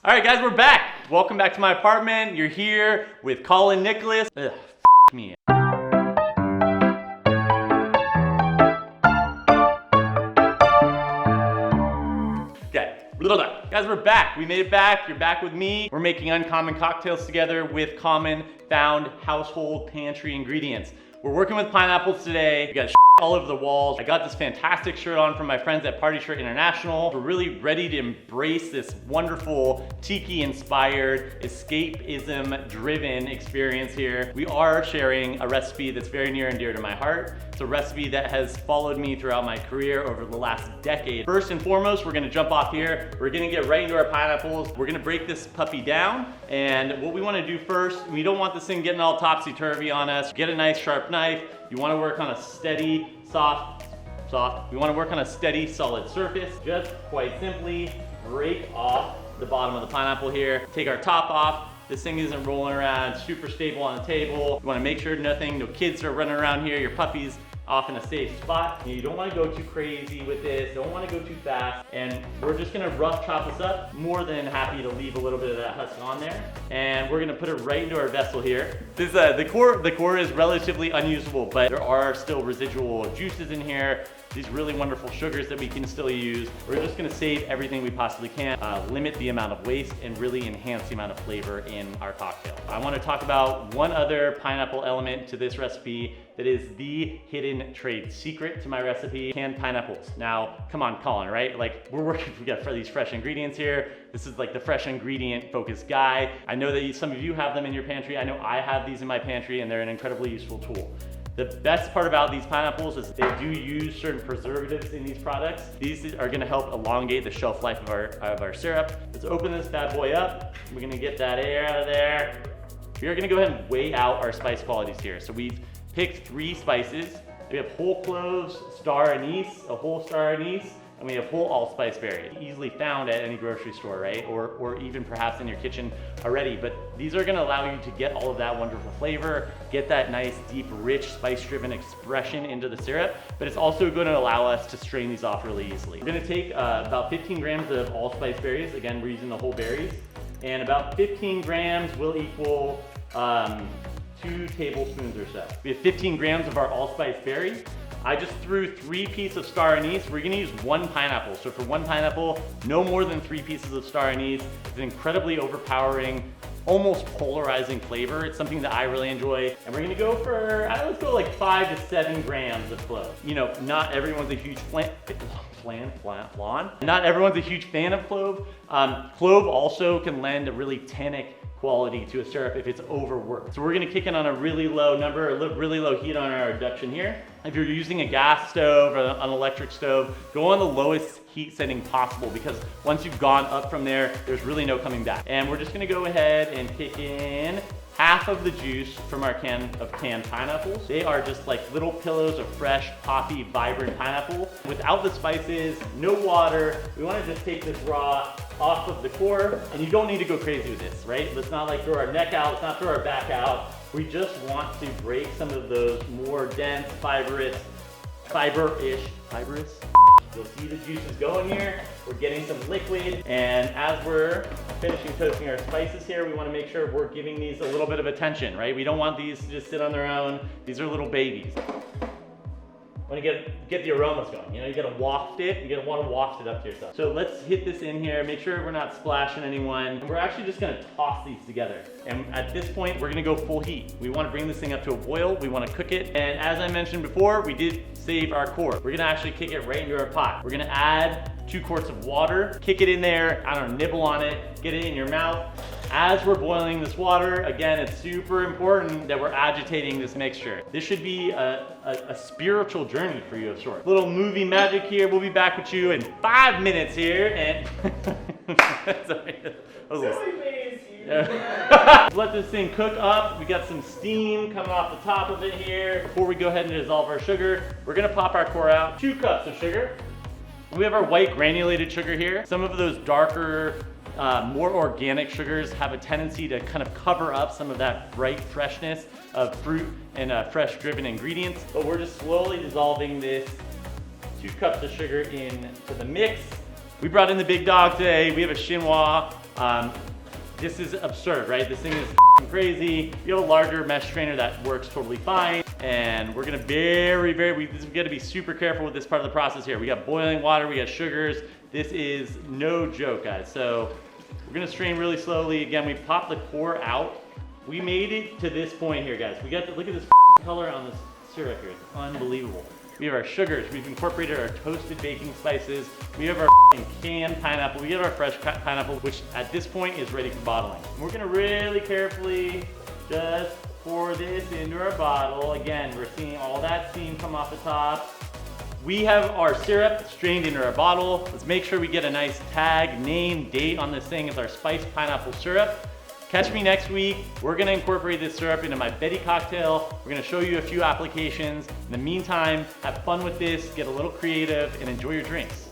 All right, guys, we're back. Welcome back to my apartment. You're here with Colin Nicholas. Ugh, me. Okay, guys, we're back. We made it back. You're back with me. We're making uncommon cocktails together with common found household pantry ingredients. We're working with pineapples today. We got all over the walls. I got this fantastic shirt on from my friends at Party Shirt International. We're really ready to embrace this wonderful tiki-inspired, escapism-driven experience here. We are sharing a recipe that's very near and dear to my heart. It's a recipe that has followed me throughout my career over the last decade. First and foremost, we're gonna jump off here. We're gonna get right into our pineapples. We're gonna break this puppy down. And what we wanna do first, we don't want this thing getting all topsy-turvy on us. Get a nice sharp knife. You wanna work on a steady, we wanna work on a steady, solid surface. Just quite simply break off the bottom of the pineapple here. Take our top off. This thing isn't rolling around, super stable on the table. You wanna make sure no kids are running around here, your puppy's off in a safe spot. You don't wanna go too crazy with this, don't wanna go too fast. And we're just gonna rough chop this up. More than happy to leave a little bit of that husk on there. And we're gonna put it right into our vessel here. This, the core is relatively unusable, but there are still residual juices in here. These really wonderful sugars that we can still use. We're just gonna save everything we possibly can, limit the amount of waste, and really enhance the amount of flavor in our cocktail. I wanna talk about one other pineapple element to this recipe that is the hidden trade secret to my recipe: canned pineapples. Now, come on, Colin, right? Like, we got these fresh ingredients here. This is like the fresh ingredient focused guy. I know that some of you have them in your pantry. I know I have these in my pantry, and they're an incredibly useful tool. The best part about these pineapples is they do use certain preservatives in these products. These are gonna help elongate the shelf life of our syrup. Let's open this bad boy up. We're gonna get that air out of there. We are gonna go ahead and weigh out our spice qualities here. So we've picked 3 spices. We have whole cloves, star anise, a whole star anise, and we have whole allspice berry. Easily found at any grocery store, right? Or even perhaps in your kitchen already. But these are gonna allow you to get all of that wonderful flavor, get that nice, deep, rich, spice-driven expression into the syrup, but it's also gonna allow us to strain these off really easily. We're gonna take about 15 grams of allspice berries. Again, we're using the whole berries. And about 15 grams will equal 2 tablespoons or so. We have 15 grams of our allspice berry. I just threw 3 pieces of star anise. We're gonna use 1 pineapple. So for 1 pineapple, no more than 3 pieces of star anise. It's an incredibly overpowering, almost polarizing flavor. It's something that I really enjoy. And we're gonna go for, let's go like 5 to 7 grams of clove. You know, not everyone's a huge Not everyone's a huge fan of clove. Clove also can lend a really tannic quality to a syrup if it's overworked. So we're gonna kick it on a really low number, really low heat on our reduction here. If you're using a gas stove or an electric stove, go on the lowest heat setting possible, because once you've gone up from there, there's really no coming back. And we're just gonna go ahead and kick in half of the juice from our can of canned pineapples. They are just like little pillows of fresh, poppy, vibrant pineapple. Without the spices, no water. We wanna just take this raw off of the core, and you don't need to go crazy with this, right? Let's not like throw our neck out, let's not throw our back out. We just want to break some of those more dense, fibrous? You'll see the juices going here. We're getting some liquid, and as we're finishing toasting our spices here, we wanna make sure we're giving these a little bit of attention, right? We don't want these to just sit on their own. These are little babies. Want to get the aromas going. You know, you gotta waft it. You gotta want to waft it up to yourself. So let's hit this in here. Make sure we're not splashing anyone. And we're actually just gonna toss these together. And at this point, we're gonna go full heat. We want to bring this thing up to a boil. We want to cook it. And as I mentioned before, we did save our core. We're gonna actually kick it right into our pot. We're gonna add 2 quarts of water. Kick it in there. I don't know, nibble on it. Get it in your mouth. As we're boiling this water, again, it's super important that we're agitating this mixture. This should be a spiritual journey for you of sorts. Little movie magic here. We'll be back with you in 5 minutes here. And let this thing cook up. We got some steam coming off the top of it here. Before we go ahead and dissolve our sugar, we're gonna pop our core out. 2 cups of sugar. We have our white granulated sugar here. Some of those darker, more organic sugars have a tendency to kind of cover up some of that bright freshness of fruit and fresh driven ingredients. But we're just slowly dissolving this 2 cups of sugar into the mix. We brought in the big dog today. We have a Chinois This is absurd, right? This thing is crazy. You have a larger mesh strainer that works totally fine. And we're gonna we gotta be super careful with this part of the process here. We got boiling water, we got sugars. This is no joke, guys. So we're gonna strain really slowly. Again, we popped the core out. We made it to this point here, guys. We got to look at this color on this syrup here. It's unbelievable. We have our sugars. We've incorporated our toasted baking spices. We have our canned pineapple. We have our fresh pineapple, which at this point is ready for bottling. And we're gonna really carefully just pour this into our bottle. Again, we're seeing all that steam come off the top. We have our syrup strained into our bottle. Let's make sure we get a nice tag, name, date on this thing. It's our spiced pineapple syrup. Catch me next week. We're gonna incorporate this syrup into my Betty cocktail. We're gonna show you a few applications. In the meantime, have fun with this, get a little creative, and enjoy your drinks.